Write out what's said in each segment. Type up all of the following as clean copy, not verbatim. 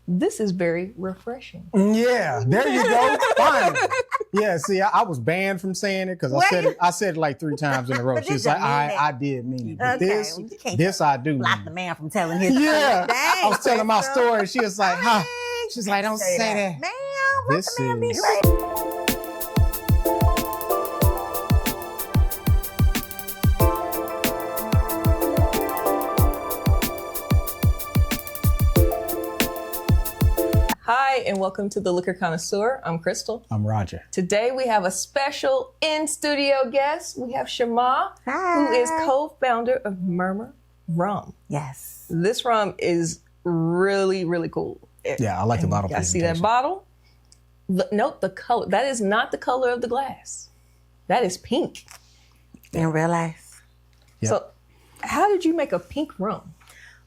This is very refreshing. Yeah, there you go. Finally. Yeah, see, I was banned from saying it because I said it like 3 times in a row. She's like, I did mean it. But this I do. Block the man from telling his Yeah. Dang, I was telling my story. She was like, huh? She's like, don't say that. Ma'am, let This the man be is- great. Hi, and welcome to the Liquor Connoisseur. I'm Crystal. I'm Roger. Today we have a special in-studio guest. We have Shammah, who is co-founder of MurMur Rum. Yes. This rum is really, really cool. Yeah, I like the bottle I see presentation. that bottle. Note the color. That is not the color of the glass. That is pink. In real life. Yep. So how did you make a pink rum?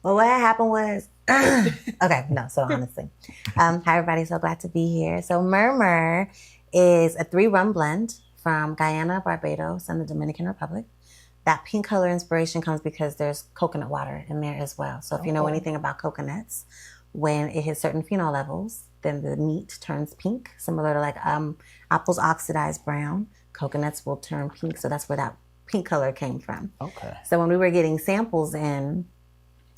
Well, what happened was, so honestly. Hi, everybody. So glad to be here. So MurMur is a 3-rum blend from Guyana, Barbados, and the Dominican Republic. That pink color inspiration comes because there's coconut water in there as well. So if you know anything about coconuts, when it hits certain phenol levels, then the meat turns pink, similar to like apples oxidize brown. Coconuts will turn pink. So that's where that pink color came from. Okay. So when we were getting samples in,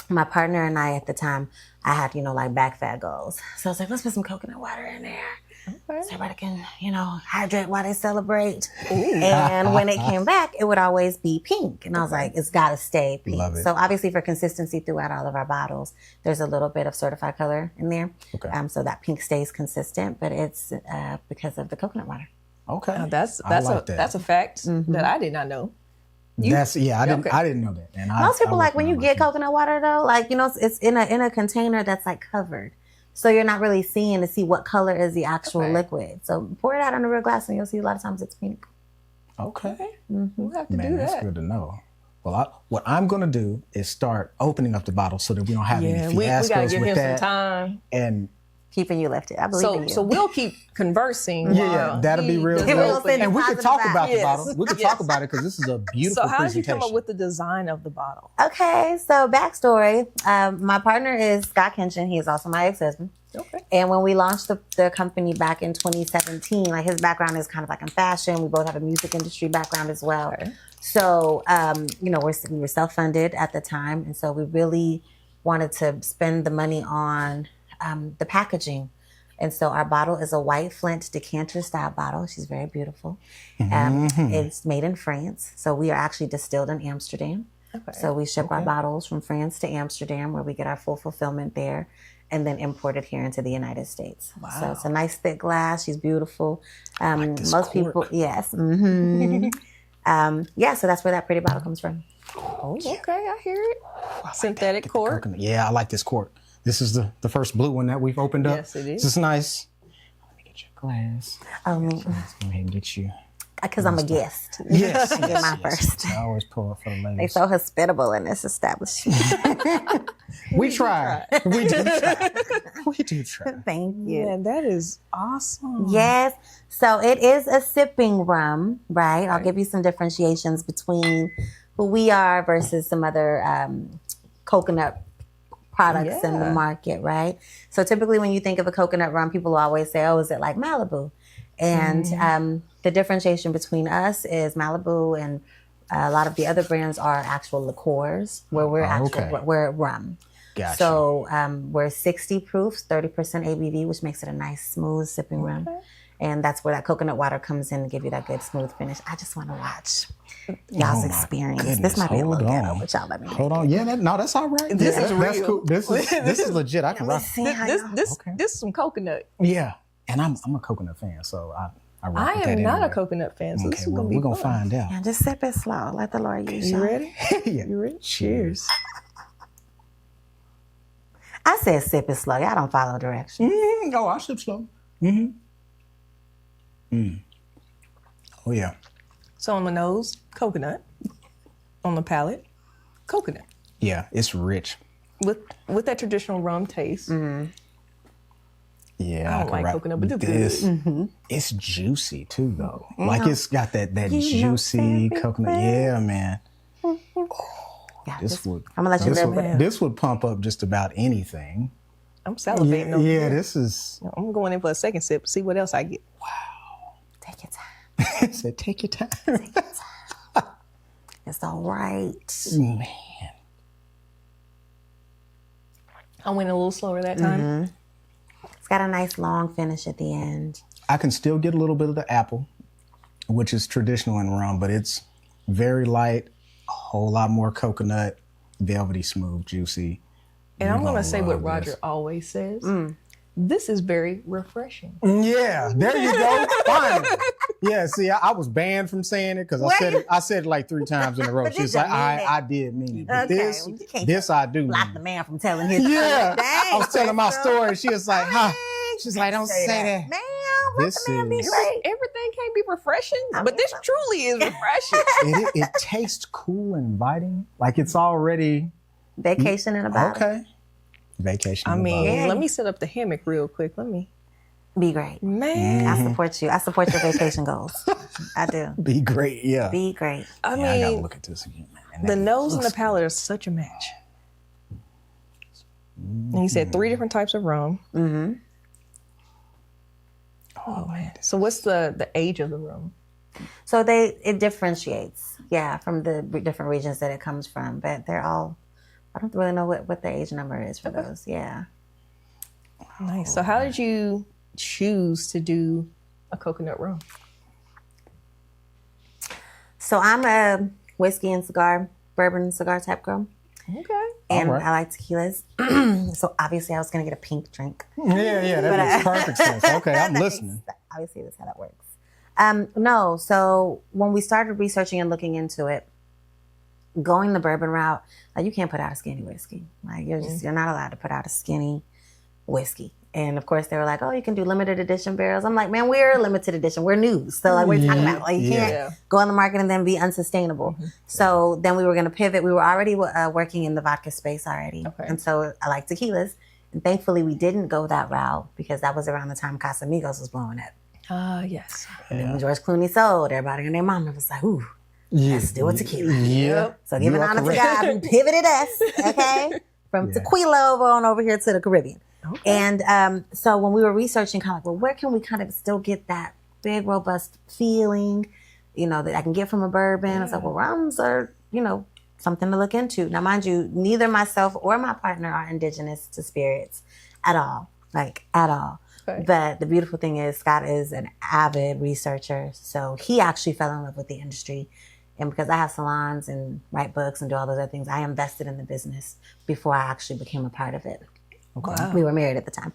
my partner and I at the time, I had, like back fat goals. So I was like, let's put some coconut water in there. Okay. So everybody can, hydrate while they celebrate. And when it came back, it would always be pink. And I was like, it's got to stay pink. Love it. So obviously for consistency throughout all of our bottles, there's a little bit of certified color in there. Okay. So that pink stays consistent, but it's because of the coconut water. Okay. Now that's like that. a fact that I did not know. I didn't know that. And Most people when you get coconut water though, it's in a container that's like covered. So you're not really seeing to see what color is the actual liquid. So pour it out on a real glass and you'll see a lot of times it's pink. Okay. We'll have to do Man, that. that's good to know. Well, what I'm going to do is start opening up the bottle so that we don't have any we fiascos gotta give with him that. some time. And Keeping you lifted. I believe in you. So we'll keep conversing. yeah, that'll be real. We'll Good. send And we can positive talk vibes. about the Yes. bottle. We can talk about it because this is a beautiful So how did you presentation. come up with the design of the bottle? Okay, so backstory. My partner is Scott Kenshin. He is also my ex-husband. Okay. And when we launched the company back in 2017, like his background is kind of like in fashion. We both have a music industry background as well. Okay. So, we were self-funded at the time. And so we really wanted to spend the money on the packaging. And so our bottle is a white Flint decanter style bottle. She's very beautiful. It's made in France. So we are actually distilled in Amsterdam. Okay. So we ship our bottles from France to Amsterdam where we get our full fulfillment there and then import it here into the United States. Wow. So it's a nice thick glass. She's beautiful. like this Most cork. people, yes. So that's where that pretty bottle comes from. Oh, okay, I hear it. Synthetic cork. Coconut. Yeah, I like this cork. This is the first blue one that we've opened up. Yes, it is. This is nice. Let me get you a glass. Oh, me. Let's go ahead and get you. Because I'm a guest. Yes, I get my first. I always pull up for the They're ladies. so hospitable in this establishment. We try. We do try. We do try. Thank you. Yeah, that is awesome. Yes. So it is a sipping rum, right? I'll give you some differentiations between who we are versus some other coconut products in the market, right? So typically when you think of a coconut rum, people always say, oh, is it like Malibu? And the differentiation between us is Malibu and a lot of the other brands are actual liqueurs where we're rum. Gotcha. So we're 60 proof, 30% ABV, which makes it a nice, smooth sipping rum. And that's where that coconut water comes in to give you that good, smooth finish. I just want to watch y'all's experience. goodness, This might be a little hold ghetto, on. but y'all let me know. Hold on. Yeah, that's all right. This Yeah, is that's real. cool. This is legit. I can rock. See how This y'all- this is some coconut. Yeah, and I'm a coconut fan, so I rock I with am that not anyway. a coconut fan, so this Okay, is well, gonna be we're gonna fun. find out. Yeah, just sip it slow. Let the Lord use You you. ready? Yeah. You ready? Cheers. I said sip it slow. Y'all don't follow directions. Oh, I sip slow. Oh yeah. So on the nose, coconut. On the palate, coconut. Yeah, it's rich. With that traditional rum taste. Yeah, I don't can like rock coconut, but with it's good. It's juicy too, though. Like it's got that juicy coconut. Yeah, man. Yeah, This would I'm gonna let you live with it. this would pump up just about anything. I'm salivating over Yeah, here. this is. I'm going in for a second sip, see what else I get. Take your time. I said, take your time. Take your time. It's all right. Man. I went a little slower that time. It's got a nice long finish at the end. I can still get a little bit of the apple, which is traditional in rum, but it's very light, a whole lot more coconut, velvety, smooth, juicy. And I'm going to say what love Roger this. always says. This is very refreshing. Yeah, there you go. Fine. Yeah, see, I was banned from saying it because I said it like 3 times in a row. But She's did like, you mean it? I did mean it. But Okay, this, well, you can't this I do Block mean. the man from telling his Yeah, Dang, I was telling my Crystal. story. She was like, huh? She's like, don't say that. Ma'am, let This the man be is- great. Everything can't be refreshing, I but mean, this truly is refreshing. It tastes cool and inviting. Like it's already, Vacation in a bottle. okay. Vacation. I in a mean, bottle. Yeah. let me set up the hammock real quick. Let me. Be great. Man. I support you. I support your vacation goals. I do. Be great, yeah. Be great. I Yeah, I gotta mean, look at this again, man. the nose and the palate are such a match. And you said 3 different types of rum. Mm-hmm. Oh, man. So what's the age of the rum? So it differentiates, from the different regions that it comes from, but they're all, I don't really know what the age number is for those. Yeah. Nice. So how did you choose to do a coconut rum? So I'm a whiskey and bourbon cigar type girl. Okay. And All right. I like tequilas. So obviously I was going to get a pink drink. Yeah, that makes perfect sense. Okay, I'm listening. Obviously that's how that works. No, so when we started researching and looking into it, going the bourbon route, like you can't put out a skinny whiskey. Like you're not allowed to put out a skinny whiskey. And of course they were like, oh, you can do limited edition barrels. I'm like, man, we're limited edition. We're news. So like, what are you talking about? Like you can't go on the market and then be unsustainable. So then we were going to pivot. We were already working in the vodka space already. Okay. And so I like tequilas. And thankfully we didn't go that route because that was around the time Casamigos was blowing up. Yes. And then when George Clooney sold, everybody and their mama was like, ooh, let's do a tequila. Yep. So giving You are honor to correct. God who pivoted us, okay, from tequila over here to the Caribbean. Okay. And so when we were researching, kind of like, well, where can we kind of still get that big, robust feeling, that I can get from a bourbon? I was like, well, rums are, something to look into. Now, mind you, neither myself or my partner are indigenous to spirits at all, at all. Okay. But the beautiful thing is Scott is an avid researcher. So he actually fell in love with the industry. And because I have salons and write books and do all those other things, I invested in the business before I actually became a part of it. Okay. Wow. We were married at the time.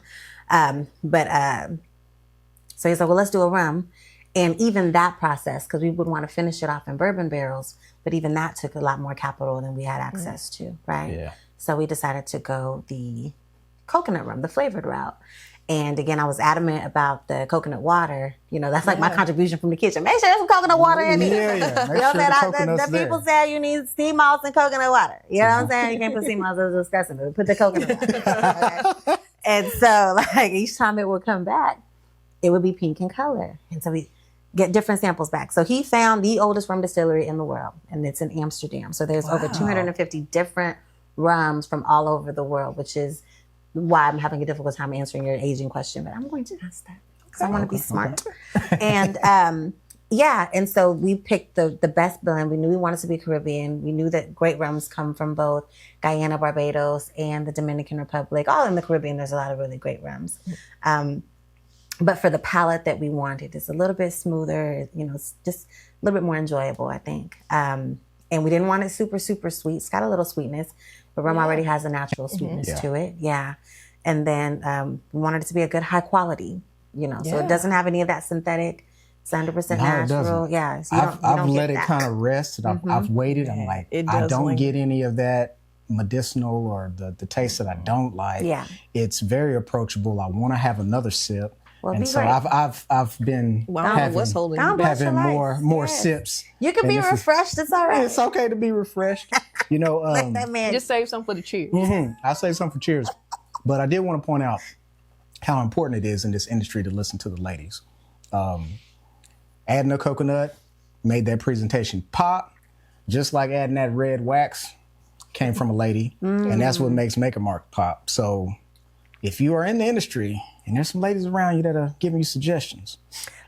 So he's like, well, let's do a rum. And even that process, because we would want to finish it off in bourbon barrels, but even that took a lot more capital than we had access to, right? Yeah. So we decided to go the coconut rum, the flavored route. And again, I was adamant about the coconut water. That's like my contribution from the kitchen. Make sure there's some coconut water in it. Yeah. Make You know sure what I'm the saying? coconut's The there. people say you need sea moss and coconut water. You know what I'm saying? You can't put sea moss, it's disgusting. But put the coconut water. Okay? And so like each time it would come back, it would be pink in color. And so we get different samples back. So he found the oldest rum distillery in the world, and it's in Amsterdam. So there's over 250 different rums from all over the world, which is why I'm having a difficult time answering your aging question, but I'm going to ask that because I want to be smart. And and so we picked the best blend. We knew we wanted to be Caribbean. We knew that great rums come from both Guyana, Barbados, and the Dominican Republic. All in the Caribbean, there's a lot of really great rums. But for the palate that we wanted, it's a little bit smoother, it's just a little bit more enjoyable, I think. And we didn't want it super, super sweet. It's got a little sweetness, but rum already has a natural sweetness to it. Yeah. And then we wanted it to be a good high quality, so it doesn't have any of that synthetic. It's 100% No, it natural. doesn't. Yeah. So I've let it kind of rest. And I've waited. I'm like, It I does don't linger. get any of that medicinal or the taste that I don't like. Yeah. It's very approachable. I want to have another sip. Well, and be so great. I've been Well, I don't know having, what's holding Don't you bless back. your having life. more Yes. sips. You can And be this is- refreshed. It's all right. It's okay to be refreshed. Let that man. Just save some for the cheers. I'll say something for cheers. But I did want to point out how important it is in this industry to listen to the ladies. Adding a coconut made that presentation pop, just like adding that red wax came from a lady. And that's what makes Make a Mark pop. So if you are in the industry and there's some ladies around you that are giving you suggestions,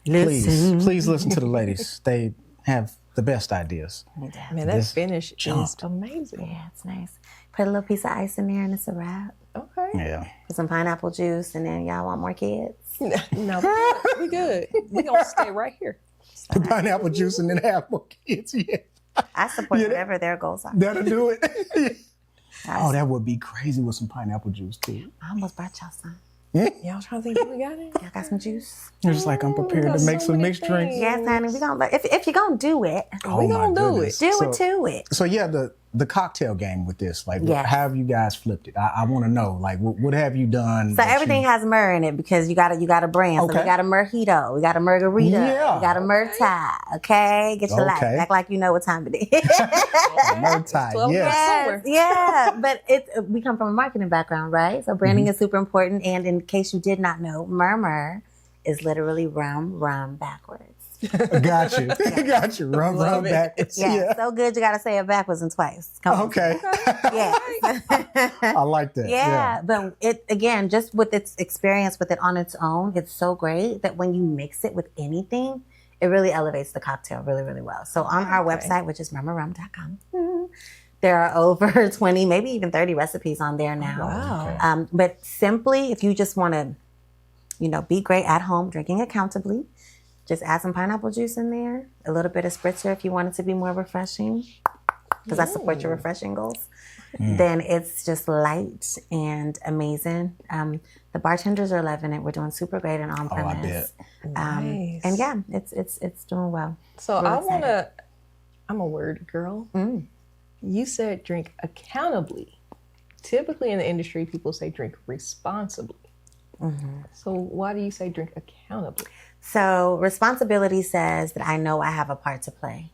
please listen to the ladies. They have the best ideas. Man, that finish is amazing. Yeah, it's nice. Put a little piece of ice in there and it's a wrap. Okay. Yeah. Put some pineapple juice and then y'all want more kids? No, we good. We're going to stay right here. Put pineapple juice and then have more kids. Yeah. I support whatever their goals are. That'll do it. Oh, that would be crazy with some pineapple juice too. I almost brought y'all some. Y'all trying to think we got it? Y'all got some juice? You're just like, I'm prepared to make some mixed drinks. Yes, honey. We gonna, if you're going to do it, we going to do it. Do it to it. So yeah, the cocktail game with this, like, Yes. how have you guys flipped it? I want to know, like, what have you done? So everything has myrrh in it because you got a brand. Okay. So we got a mojito, we got a margarita, Yeah. we got a myrtai. Okay, get your life. Act like you know what time it is. Myrtai, Yes, yeah, but we come from a marketing background, right? So branding is super important. And in case you did not know, MurMur is literally rum backwards. Got you. Rum backwards. Yeah, so good you got to say it backwards and twice. Come on. Okay. Yeah. I like that. Yeah, but it again, just with its experience with it on its own, it's so great that when you mix it with anything, it really elevates the cocktail really, really well. So on our website, which is murmurrum.com, there are over 20, maybe even 30 recipes on there now. Wow. But simply, if you just want to, be great at home, drinking accountably, just add some pineapple juice in there, a little bit of spritzer if you want it to be more refreshing, because I support your refreshing goals. Then it's just light and amazing. The bartenders are loving it. We're doing super great and on premise. Nice. And yeah, it's doing well. So I'm a word girl. You said drink accountably. Typically in the industry, people say drink responsibly. So why do you say drink accountably? So responsibility says that I know I have a part to play.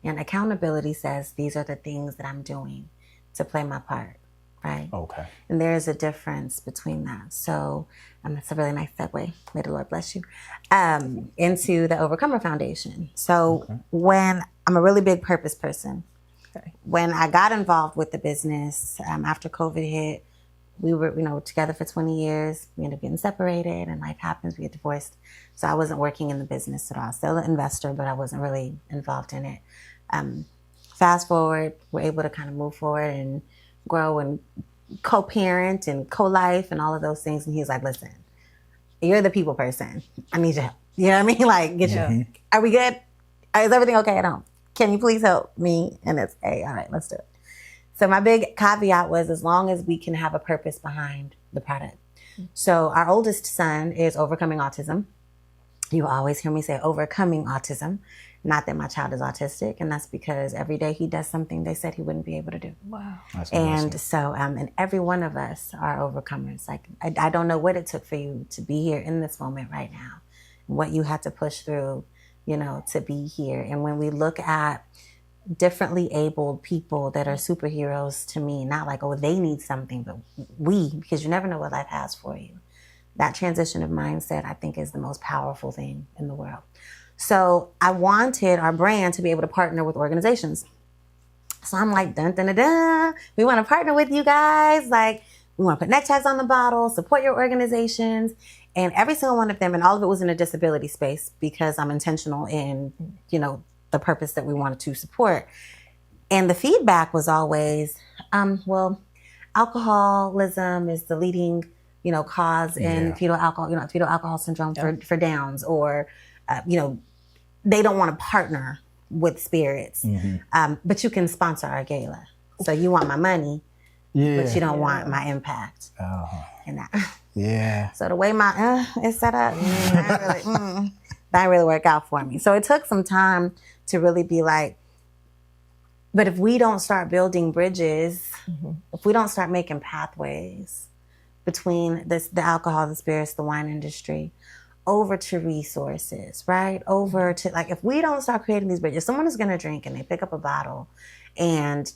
And accountability says these are the things that I'm doing to play my part, right? Okay. And there's a difference between that. So that's a really nice segue. May the Lord bless you. Into the Overcomer Foundation. So when I'm a really big purpose person, when I got involved with the business after COVID hit, we were, together for 20 years. We ended up getting separated and life happens. We get divorced. So I wasn't working in the business at all. Still an investor, but I wasn't really involved in it. Fast forward, we're able to kind of move forward and grow and co-parent and co-life and all of those things. And he was like, listen, you're the people person. I need your help. You know what I mean? Like, get your, are we good? Is everything okay at home? Can you please help me? And it's, hey, all right, let's do it. So my big caveat was as long as we can have a purpose behind the product. So our oldest son is overcoming autism. You will always hear me say overcoming autism. Not that my child is autistic. And that's because every day he does something they said he wouldn't be able to do. Wow. That's and amazing. so, and every one of us are overcomers. Like, I don't know what it took for you to be here in this moment right now. What you had to push through, to be here. And when we look at differently abled people that are superheroes to me, not like, oh, they need something, but because you never know what life has for you. That transition of mindset, I think, is the most powerful thing in the world. So I wanted our brand to be able to partner with organizations. So I'm like, dun, dun, dun, dun. We want to partner with you guys. Like, we want to put neck tags on the bottle, support your organizations. And every single one of them, and all of it was in a disability space because I'm intentional in, the purpose that we wanted to support. And the feedback was always, well, alcoholism is the leading, cause in fetal alcohol syndrome for Downs, or, they don't want to partner with spirits, but you can sponsor our gala. So you want my money, but you don't want my impact. And that. So the way my is set up, that didn't really work out for me. So it took some time to really be like, but if we don't start building bridges, if we don't start making pathways between the alcohol, the spirits, the wine industry, over to resources, right? Over to, like, if we don't start creating these bridges, someone is going to drink and they pick up a bottle, and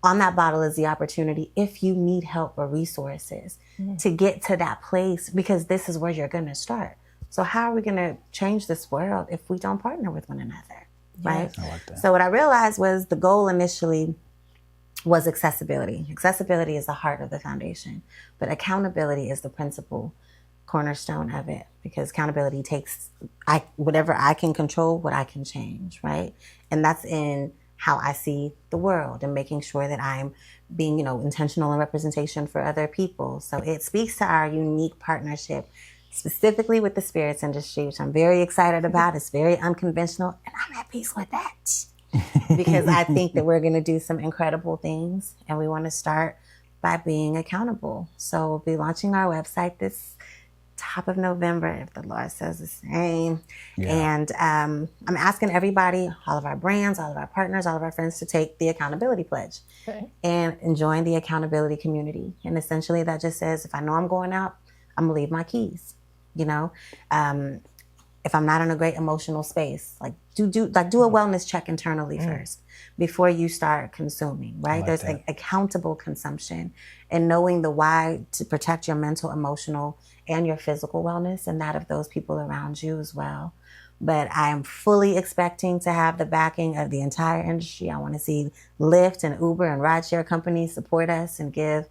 on that bottle is the opportunity, if you need help or resources, to get to that place, because this is where you're going to start. So how are we going to change this world if we don't partner with one another, right? I like that. So what I realized was the goal initially was accessibility. Accessibility is the heart of the foundation, but accountability is the principal cornerstone of it, because accountability takes whatever I can control, what I can change, right? And that's in how I see the world and making sure that I'm being, intentional in representation for other people. So it speaks to our unique partnership, specifically with the spirits industry, which I'm very excited about. It's very unconventional, and I'm at peace with that because I think that we're going to do some incredible things, and we want to start by being accountable. So we'll be launching our website this top of November, if the Lord says the same. Yeah. And I'm asking everybody, all of our brands, all of our partners, all of our friends, to take the accountability pledge and join the accountability community. And essentially that just says, if I know I'm going out, I'm gonna leave my keys. If I'm not in a great emotional space, do a wellness check internally first before you start consuming, right? There's accountable consumption, and knowing the why to protect your mental, emotional, and your physical wellness, and that of those people around you as well. But I am fully expecting to have the backing of the entire industry. I want to see Lyft and Uber and rideshare companies support us and give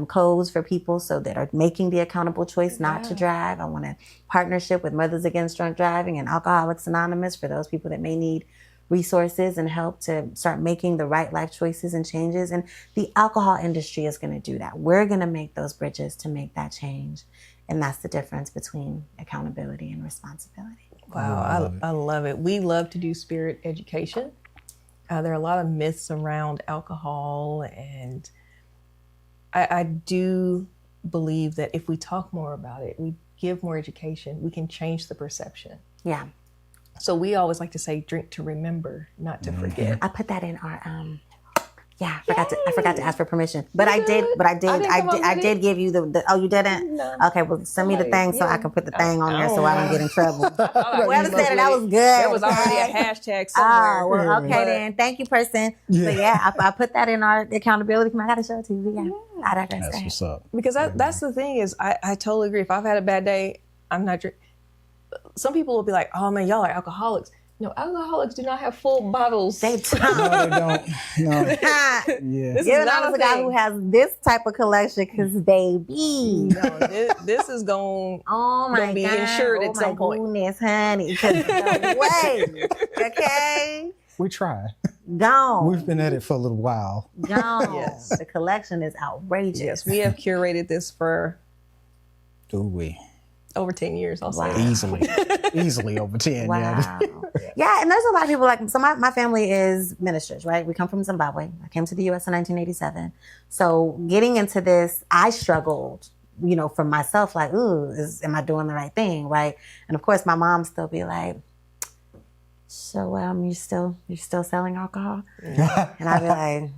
codes for people so that are making the accountable choice not to drive. I want a partnership with Mothers Against Drunk Driving and Alcoholics Anonymous for those people that may need resources and help to start making the right life choices and changes. And the alcohol industry is going to do that. We're going to make those bridges to make that change. And that's the difference between accountability and responsibility. Wow, I love it. We love to do spirit education. There are a lot of myths around alcohol, and I do believe that if we talk more about it, we give more education, we can change the perception. Yeah. So we always like to say, drink to remember, not to forget. I put that in our I forgot to ask for permission, but I did give you the oh, you didn't? No. Okay, well, send me the thing so I can put the thing on there so I don't get in trouble. Whoever said it, that was good. There was already a hashtag somewhere. Oh, well, okay then. Thank you, person. Yeah. So I put that in our accountability. I got to show it to you. Yeah. I digress. That's what's up. Because that's the thing is, I totally agree. If I've had a bad day, I'm not drinking. Some people will be like, oh man, y'all are alcoholics. No, alcoholics do not have full bottles. They don't. No, they don't. No. Yeah. This is not a guy who has this type of collection, because baby. No, this is going to be insured at some point. Oh my goodness, honey. No way. Okay? We try. Gone. We've been at it for a little while. Gone. Yes. The collection is outrageous. Yes, we have curated this for over 10 years, I'll say. Easily over 10. Wow. Yeah, and there's a lot of people so my family is ministers, right? We come from Zimbabwe. I came to the U.S. in 1987. So getting into this, I struggled, for myself, am I doing the right thing, right? And of course, my mom still be like, so you're still selling alcohol? And I'd be like,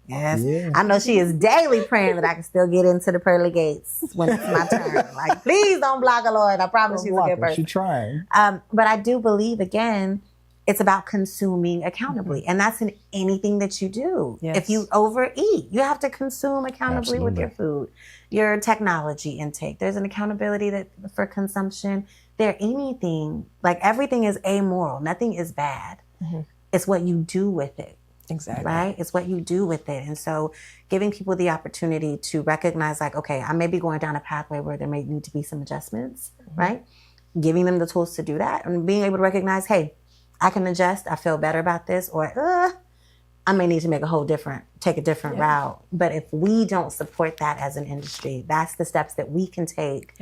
yes. Yeah. I know she is daily praying that I can still get into the pearly gates when it's my turn. Please don't block her, Lord. I promise she's a good person. She's trying. But I do believe, again, it's about consuming accountably. And that's in anything that you do. Yes. If you overeat, you have to consume accountably with your food, your technology intake. There's an accountability for consumption. Anything, everything is amoral. Nothing is bad. Mm-hmm. It's what you do with it. Exactly. Right? It's what you do with it. And so giving people the opportunity to recognize okay, I may be going down a pathway where there may need to be some adjustments, right? Giving them the tools to do that and being able to recognize, hey, I can adjust. I feel better about this, or I may need to take a different route. But if we don't support that as an industry, that's the steps that we can take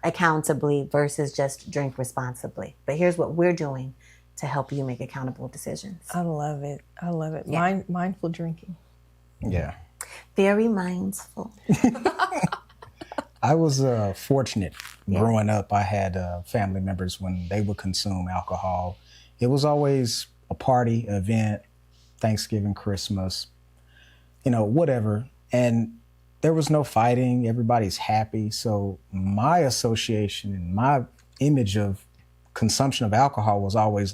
accountably versus just drink responsibly. But here's what we're doing to help you make accountable decisions. I love it. Yeah. Mindful drinking. Yeah. Very mindful. I was fortunate growing up. I had family members when they would consume alcohol. It was always a party, event, Thanksgiving, Christmas, whatever. And there was no fighting. Everybody's happy. So my association and my image of consumption of alcohol was always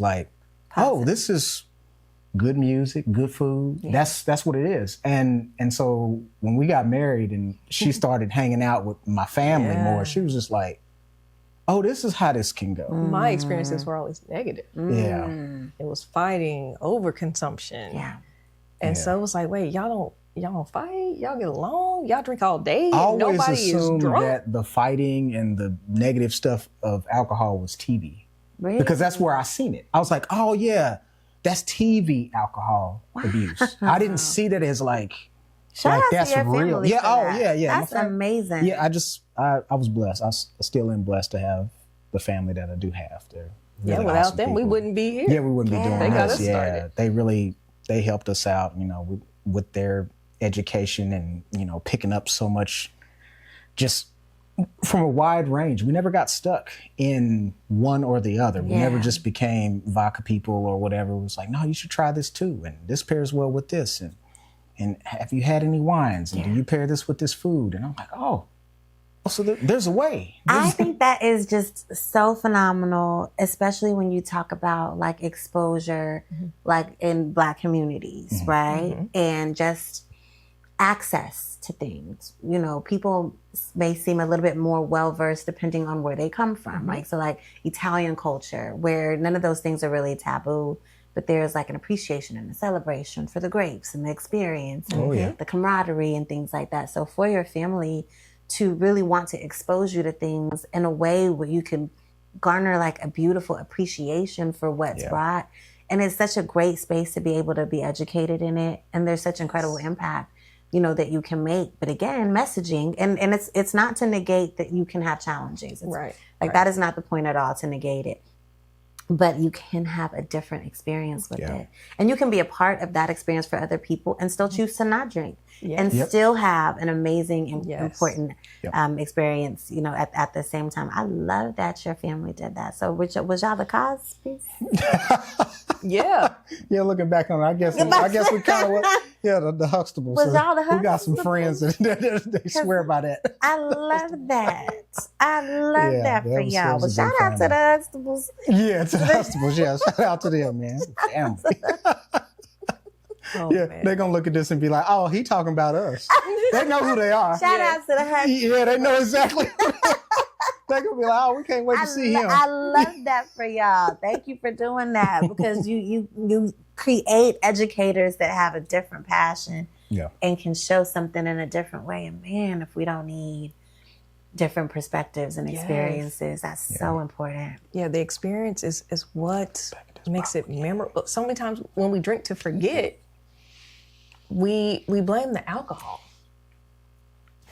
this is good music, good food. Yeah. That's what it is. And so when we got married and she started hanging out with my family more, she was just like, oh, this is how this can go. My experiences were always negative. Yeah. It was fighting, overconsumption. Yeah. And so it was wait, y'all don't y'all don't fight, y'all get along, y'all drink all day, I and always nobody is assumed drunk. that the fighting and the negative stuff of alcohol was TV. Really? Because that's where I seen it. I was like, oh yeah, that's TV alcohol abuse. I didn't see that as like Shout out that's to your real. family Yeah, for oh that. yeah. That's amazing. Yeah, I was blessed. I still am blessed to have the family that I do have. They're Yeah, really without awesome them, we people. wouldn't be here. Yeah, we wouldn't be doing They got this. us started. They helped us out, with their education and, picking up so much just from a wide range. We never got stuck in one or the other. We never just became vodka people or whatever. It was like, no, you should try this too. And this pairs well with this. And have you had any wines? And do you pair this with this food? And I'm like, so there's a way. I think that is just so phenomenal, especially when you talk about like exposure, like in Black communities, right? And just access to things. People may seem a little bit more well-versed depending on where they come from. Like Italian culture, where none of those things are really taboo, but there's like an appreciation and a celebration for the grapes and the experience and the camaraderie and things like that. So for your family to really want to expose you to things in a way where you can garner like a beautiful appreciation for what's brought. And it's such a great space to be able to be educated in it. And there's such incredible impact, that you can make. But again, messaging, and it's not to negate that you can have challenges. That is not the point at all, to negate it. But you can have a different experience with it. And you can be a part of that experience for other people and still choose to not drink and still have an amazing and important experience, at the same time. I love that your family did that. So was y'all the Cosbys? Yeah, looking back on it, I guess we kind of were, the Huxtables. Was y'all the We got some Huxtables? friends that they swear by that. I love that. I love that for y'all. But shout out to the Huxtables. Yeah, to the Huxtables. Yeah, shout out to them, man. Family. man. They're gonna look at this and be like, "Oh, he talking about us." They know who they are. Shout out to the Huxtables. Yeah, they know exactly. They're gonna be like, "Oh, we can't wait to see him." I love that for y'all. Thank you for doing that, because you create educators that have a different passion and can show something in a different way. And man, if we don't need different perspectives and experiences, that's so important. Yeah, the experience is what makes it memorable. So many times when we drink to forget, we blame the alcohol.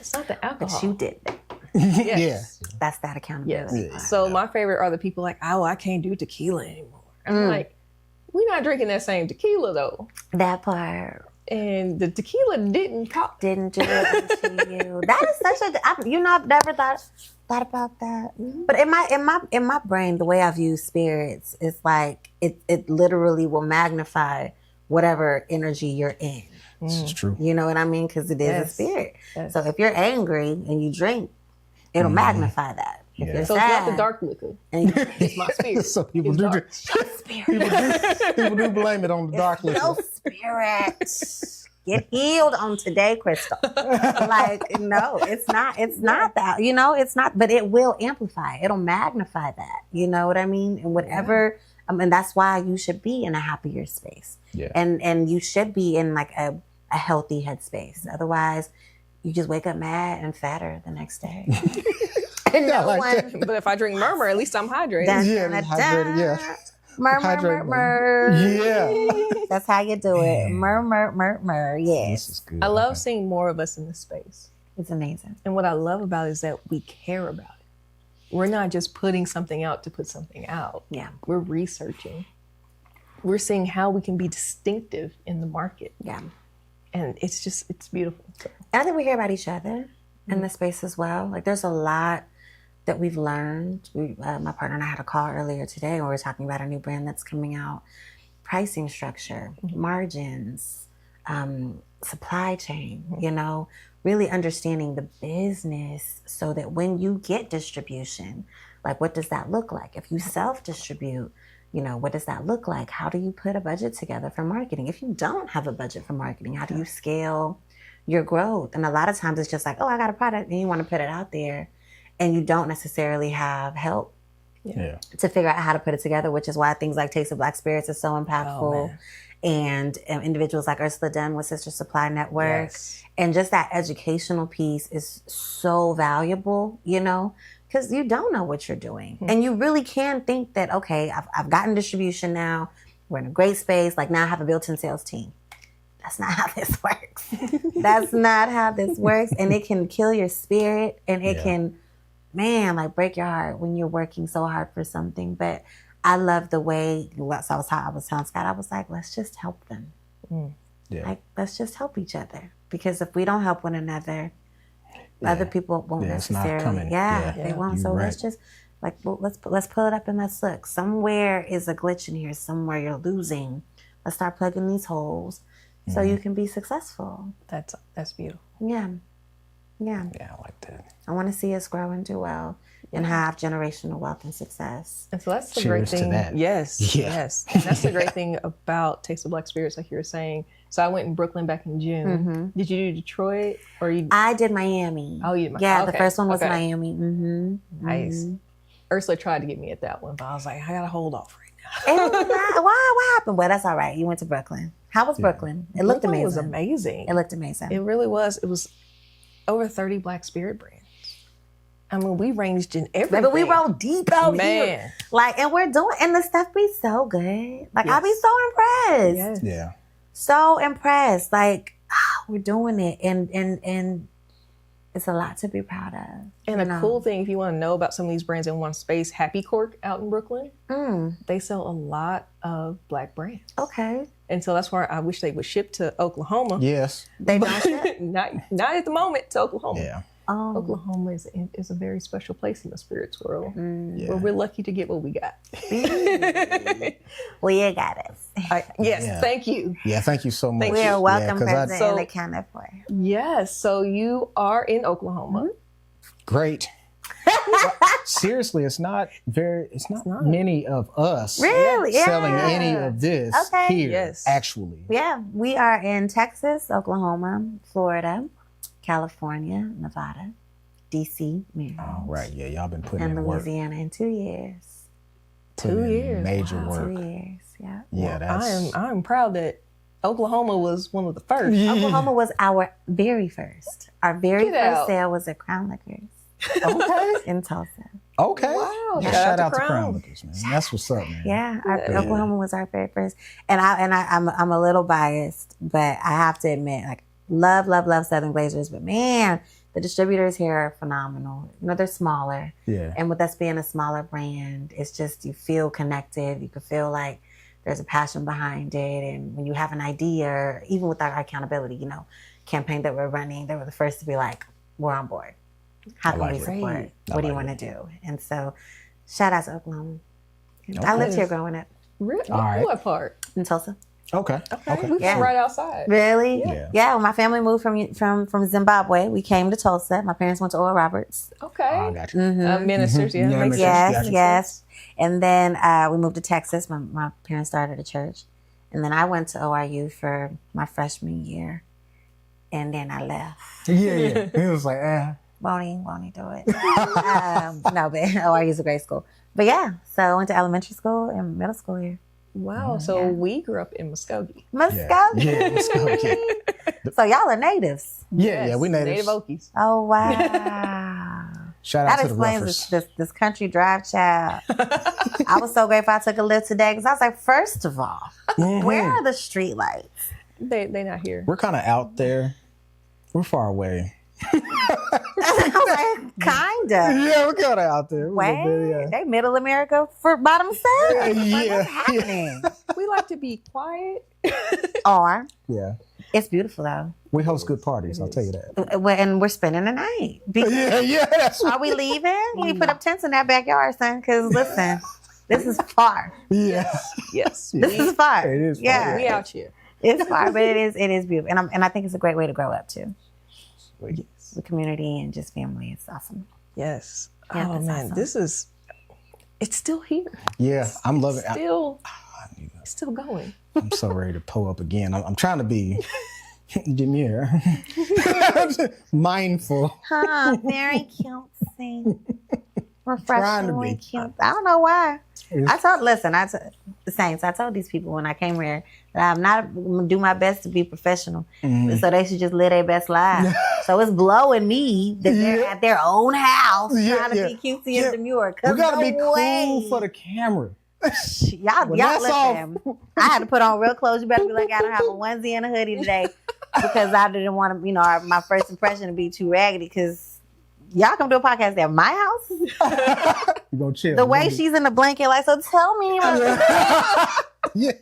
It's not the alcohol. But you did that. Yes. That's that accountability. Yes. So my favorite are the people like, oh, I can't do tequila anymore. I'm like, we're not drinking that same tequila though. That part. And the tequila didn't do it to you. That is such a. I've never thought about that. But in my brain, the way I view spirits is like it literally will magnify whatever energy you're in. This is true. You know what I mean? Because it is a spirit. Yes. So if you're angry and you drink, it'll magnify that. If you're So sad, it's not the dark liquor. and you It's my spirit. So people It's do, dark. people do blame it on the dark liquor. no spirit. Get healed on today, Crystal. Like, no, it's not that, it's not, but it will amplify. It'll magnify that. You know what I mean? And whatever, and that's why you should be in a happier space. Yeah. And you should be in like a healthy headspace. Otherwise, you just wake up mad and fatter the next day. And no like one, that. But if I drink murmur, at least I'm hydrated. dun, Yeah, dun, hydrated, yeah. dun. Murmur, Hydrated. murmur. Yeah. That's how you do it. Yeah. Murmur, murmur. This Yes. is good. I love Okay. seeing more of us in this space. It's amazing. And what I love about it is that we care about it. We're not just putting something out to put something out. Yeah. We're researching. We're seeing how we can be distinctive in the market. Yeah. And it's beautiful. So, And I think we hear about each other in the space as well. Like there's a lot that we've learned. My partner and I had a call earlier today where we were talking about a new brand that's coming out. Pricing structure, margins, supply chain, really understanding the business so that when you get distribution, like what does that look like? If you self-distribute, what does that look like? How do you put a budget together for marketing? If you don't have a budget for marketing, how do you scale your growth? And a lot of times it's just like, oh, I got a product and you want to put it out there and you don't necessarily have help Yeah. to figure out how to put it together, which is why things like Taste of Black Spirits is so impactful. And individuals like Ursula Dunn with Sister Supply Network. Yes. And just that educational piece is so valuable, you know, because you don't know what you're doing. And you really can think that, okay, I've gotten distribution now. We're in a great space. Like, now I have a built-in sales team. That's not how this works. That's not how this works. And it can kill your spirit, and it can, man, like break your heart when you're working so hard for something. But I love the way, so I was telling Scott, I was like, let's just help them. Yeah. Like, let's just help each other. Because if we don't help one another, other people won't it's not necessarily. coming. They won't. So let's just, like, well, let's pull it up and let's look. Somewhere is a glitch in here. Somewhere you're losing. Let's start plugging these holes so you can be successful. That's beautiful. Yeah. Yeah, I like that. I want to see us grow and do well and have generational wealth and success. And so that's the Cheers great to thing. that. Yes, Yeah. yes. And that's the great thing about Taste of Black Spirits, like you were saying. So I went in Brooklyn back in June. Did you do Detroit or you? I did Miami. Oh, you did Yeah, okay. the first one was Okay. Miami. Nice. Ursula tried to get me at that one, but I was like, I gotta hold off right now. And what happened? Well, that's all right. You went to Brooklyn. How was Brooklyn? It looked Brooklyn amazing. was amazing. It looked amazing. It really was. It was over 30 Black Spirit brands. I mean, we ranged in everything. But we rolled deep out Man. here. Like, and we're doing, and the stuff be so good. Like, I'll be Yes. so impressed. Yes. Yeah. So impressed. Like, we're doing it. And it's a lot to be proud of. And a cool thing, if you want to know about some of these brands in one space, Happy Cork out in Brooklyn, they sell a lot of Black brands. Okay. And so that's why I wish they would ship to Oklahoma. Yes. They don't ship? not at the moment to Oklahoma. Yeah. Oh. Oklahoma is a very special place in the spirits world. Yeah. But we're lucky to get what we got. Well, you got us. Yes, Yeah. thank you. Yeah, thank you so much. We are welcome, 'cause present, So- and accounted for. Yes, so you are in Oklahoma. Great. Seriously, it's not many of us Really? Yeah. selling any of this Okay. here, Yes. actually. Yeah, we are in Texas, Oklahoma, Florida, California, Nevada, DC, Maryland, All right, yeah, y'all been putting and in work. Louisiana in 2 years. Putting 2 in years. Major Wow. work. 2 years, yeah. Yeah, that's I'm proud that Oklahoma was one of the first. Oklahoma was our very first. Our very Get first out. sale was at Crown Liquors okay. in Tulsa. Okay. Wow, Yeah, shout shout out out to to Crown. Crown Liquors, man. That's what's up, man. Yeah, Yeah. Oklahoma was our very first. And I'm a little biased, but I have to admit, like, love Southern Glazers, but man, the distributors here are phenomenal. You know, they're smaller. Yeah. And with us being a smaller brand, it's just, you feel connected. You can feel like there's a passion behind it. And when you have an idea, or even with our accountability, you know, campaign that we're running, they were the first to be like, we're on board. How can like we it. support? Great. What do you like want to do? And so, shout out to Oklahoma. Okay. I lived here growing up Really? All right. What part? in Tulsa. Okay. Okay, we Yeah. from right outside. Really? Yeah. When my family moved from Zimbabwe, we came to Tulsa. My parents went to Oral Roberts. Okay. I got you. Ministers, yeah. Yeah, makes ministers, sense. got you. Yes. And then we moved to Texas. My parents started a church. And then I went to ORU for my freshman year. And then I left. Yeah. He was like, Won't he do it? No, but ORU is a great school. But yeah, so I went to elementary school and middle school here. Wow. So we grew up in Muskogee. Muskogee. Yeah, let's go. Yeah. So y'all are natives. Yeah, we natives. Native Okies. Oh, wow. Shout out That to the explains Ruffers. this country drive child. I was so grateful I took a lift today because I was like, first of all, where are the street lights? They not here. We're kind of out there. We're far away. I was like, kind of. Yeah, we're kind of out there. We're a little bit, Wait, they middle America for bottom seven. Like, Yeah. what's happening? We like to be quiet. Or Yeah. it's beautiful though. We host good parties, I'll tell you that. And we're spending the night. Yeah, that's Are we leaving? You need to put up tents in that backyard, son. Because listen, this is far. Yeah. Yes. This is far. It is far, Yeah, We out here. it's far, but it is beautiful, and I think it's a great way to grow up too. Yes. The community and just family. It's awesome. Yes. Yeah, Oh that's man, awesome. it's still here. Yeah, I'm loving it. It's still going. I'm so ready to pull up again. I'm trying to be demure, mindful. Huh, very cutesy. refreshingly cute. I don't know why. I told the Saints, I told these people when I came here that I'm not going to do my best to be professional. So they should just live their best life. So it's blowing me that they're at their own house trying to be cutesy and demure. We got to be cool for the camera. Y'all listen. I had to put on real clothes. You better be like, I don't have a onesie and a hoodie today because I didn't want to, my first impression to be too raggedy because y'all come to a podcast at my house. You gonna chill. The way she's in the blanket, like, so tell me.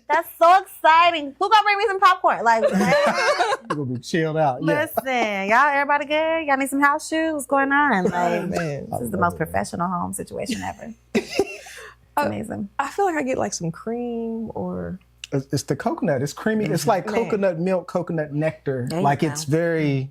That's so exciting. Who gonna bring me some popcorn? Like, you're gonna be chilled out. Listen, y'all, everybody good? Y'all need some house shoes? What's going on? Like, man, this is the most professional home situation ever. Amazing. I feel like I get like some cream or. It's the coconut. It's creamy. It's like coconut milk, coconut nectar. Like it's very.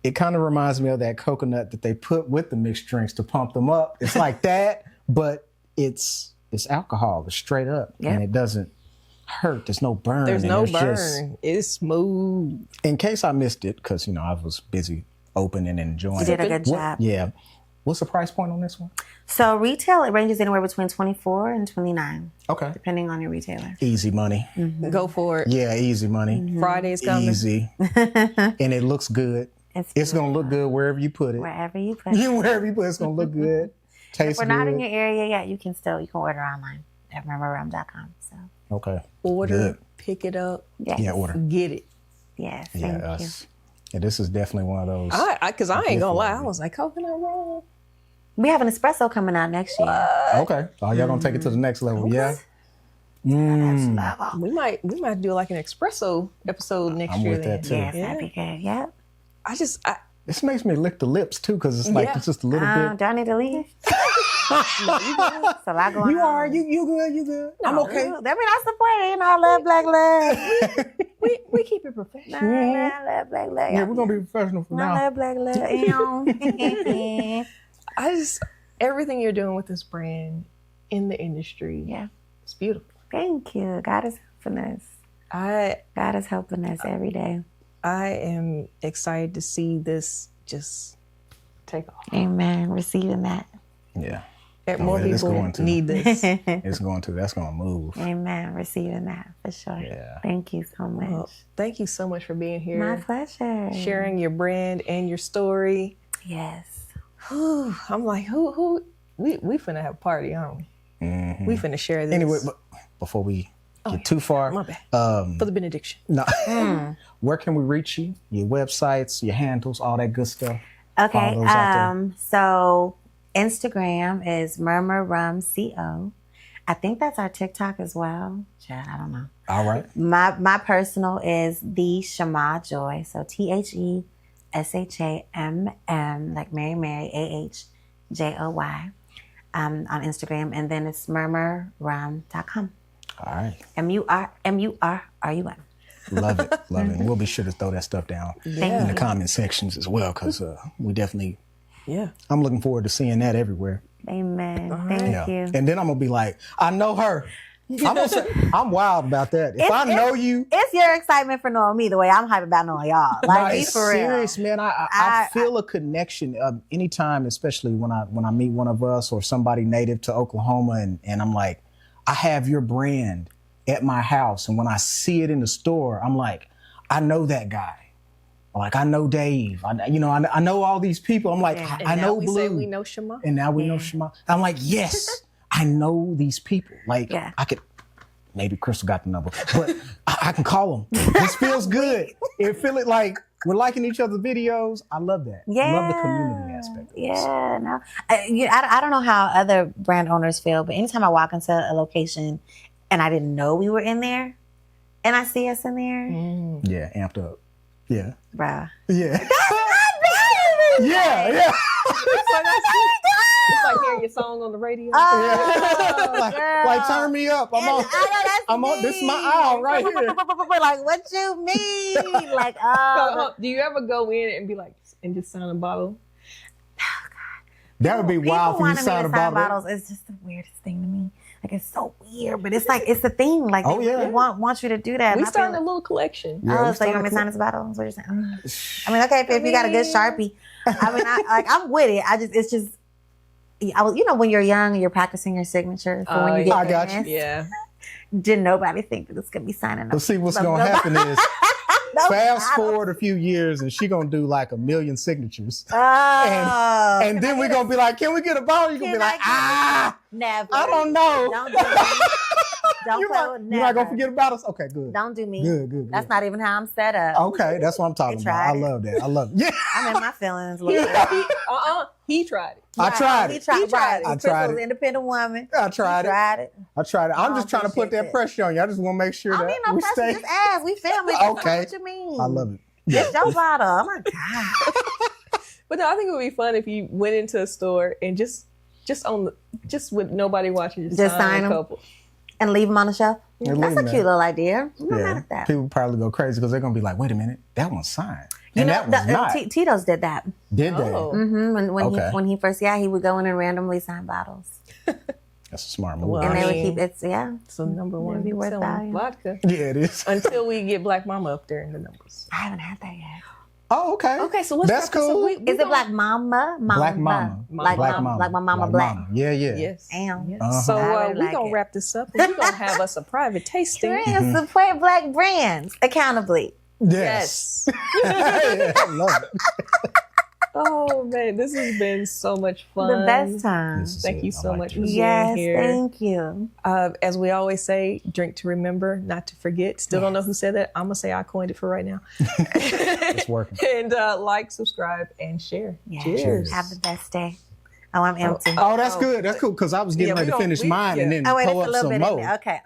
It kind of reminds me of that coconut that they put with the mixed drinks to pump them up. It's like that, but it's alcohol. It's straight up, and it doesn't hurt. There's no burn. There's no burn. It's smooth. In case I missed it, because I was busy opening and enjoying. You did a good job. Yeah. What's the price point on this one? So retail, it ranges anywhere between $24 and $29. Okay. Depending on your retailer. Easy money. Mm-hmm. Go for it. Yeah, easy money. Mm-hmm. Friday's coming. Easy. And it looks good. It's going to look good wherever you put it. Wherever you put it. Wherever you put it, it's going to look good. Taste good. If we're not in your area yet, you can order online at MurMurRum.com. So. Okay. Order, pick it up. Yes. Yeah, order. Get it. Yes, thank you. Yeah, this is definitely one of those. Because I ain't going to lie. I was like, coconut rum. We have an espresso coming out next year. Okay. Oh, y'all going to take it to the next level, yeah? Next level. We might do like an espresso episode next year. I'm with that too. Yes, that'd be good. Yeah. This makes me lick the lips too, because it's like it's just a little bit. Do I need to leave? No, you good. So I go on. You are. You good. You good. No, I'm okay. That mean I support it. I love black love. we keep it professional. I love black love. Yeah, we're gonna be professional from now. I love black love. Everything you're doing with this brand in the industry. Yeah. It's beautiful. Thank you. God is helping us. God is helping us every day. I am excited to see this just take off. Amen. Receiving that. Yeah. More people need this. It's going to. That's going to move. Amen. Receiving that for sure. Yeah. Thank you so much. Well, thank you so much for being here. My pleasure. Sharing your brand and your story. Yes. I'm like, we finna have a party, aren't we? Mm-hmm. We finna share this. Anyway, but before we get too far. My bad. For the benediction. No. Where can we reach you? Your websites, your handles, all that good stuff. Okay. So Instagram is MurMur Rum CO. I think that's our TikTok as well. Chad, I don't know. All right. My personal is the Shammah Joy. So TheShamm, like Mary, AHJOY, on Instagram. And then it's MurMurRum.com. All right. MurMurRum. Love it. Love it. We'll be sure to throw that stuff down in the comment sections as well, because we definitely, I'm looking forward to seeing that everywhere. Amen. Thank you. And then I'm going to be like, I know her. I'm wild about that. If I know you. It's your excitement for knowing me the way I'm hyped about knowing y'all. Like, be for real. Serious, man. I feel a connection anytime, especially when I meet one of us or somebody native to Oklahoma, and I'm like, I have your brand at my house, and when I see it in the store, I'm like, I know that guy. Like, I know Dave. I know all these people. I'm like, I know Blue. Say we know Shammah. And now we know Shammah. I'm like, yes, I know these people. Like, I could, maybe Crystal got the number, but I can call them. This feels good. It feel it like we're liking each other's videos. I love that. Yeah. I love the community aspect of this. Yeah. No, I don't know how other brand owners feel, but anytime I walk into a location and I didn't know we were in there, and I see us in there. Yeah, amped up. Yeah. Bruh. Yeah. Yeah. It's like hearing your song on the radio. Like turn me up. I'm on. This is my aisle right here. Like, what you mean? Like, do you ever go in and be like, and just sign a bottle? Oh God. That would be wild for you to sign a bottle. Bottles. It's just the weirdest thing to me. Like, it's so weird, but it's like, it's the thing. Like, they really want you to do that. We started a little collection. So you want me to sign this bottle? That's what you're saying? I mean, okay, if you got a good Sharpie. I mean, I'm with it. It's just, when you're young and you're practicing your signature for when you get I got famous, you. Yeah. didn't nobody think that it's gonna be signing up? But see, what's gonna happen is fast forward a few years, and she gonna do like 1 million signatures, Oh, and then we're gonna be like, "Can we get a bottle?" You gonna be like, never. I don't know. Don't do me. Don't You're play not, with you're not gonna never. forget about us. Okay, good. Don't do me. Good. That's not even how I'm set up. Okay, that's what I'm talking about. I tried it. love that. I love it. Yeah, I'm in my feelings a little bit. He tried it. I tried He it. tried He tried it. it. I Crystal tried was it. an independent woman. I tried it. Tried it. I tried it. I'm I just trying to put appreciate that pressure on you. I just want to make sure I that mean, no we pressure. stay. Just ask. We family. Okay. What you mean? I love it. It's your bottle. Oh my god. But no, I think it would be fun if you went into a store and just with nobody watching, Just sign a 'em. couple. And leave them on the shelf. Yeah, That's leave a 'em cute there. little idea. I'm not mad at that. People probably go crazy because they're gonna be like, "Wait a minute, that one's signed." You And know, that was not. Tito's did that. Did they? Oh. When Okay. he first, he would go in and randomly sign bottles, That's a smart move. Well, and I they would mean, keep it. Yeah, So number one, It'd be worth selling value. vodka Yeah, it is. until we get Black Mama up there in the numbers. I haven't had that yet. Oh, okay. Okay, so let's That's wrap this up. cool. We Is it gonna- Black Mama? Black Mama. Like Black mama. Mama. Like my mama Like black. Mama. Yeah. Yes. Damn. Yes. Uh-huh. So I really we're like gonna it. wrap this up, and we're gonna have us a private tasting. Bring support Black brands accountably. Yes. I love it. Oh man, this has been so much fun. The best time. This is Thank it. you I so like much this. for being Yes, here. thank you. As we always say, drink to remember, not to forget. Still don't know who said that. I'm gonna say I coined it for right now. It's working. And like, subscribe, and share. Yeah. Cheers. Have the best day. Oh, I'm empty. Oh, that's good. That's cool because I was getting Yeah, ready we to got- finish we- mine and yeah. then Oh, wait, pull it's a up little some bit in more. there. Okay.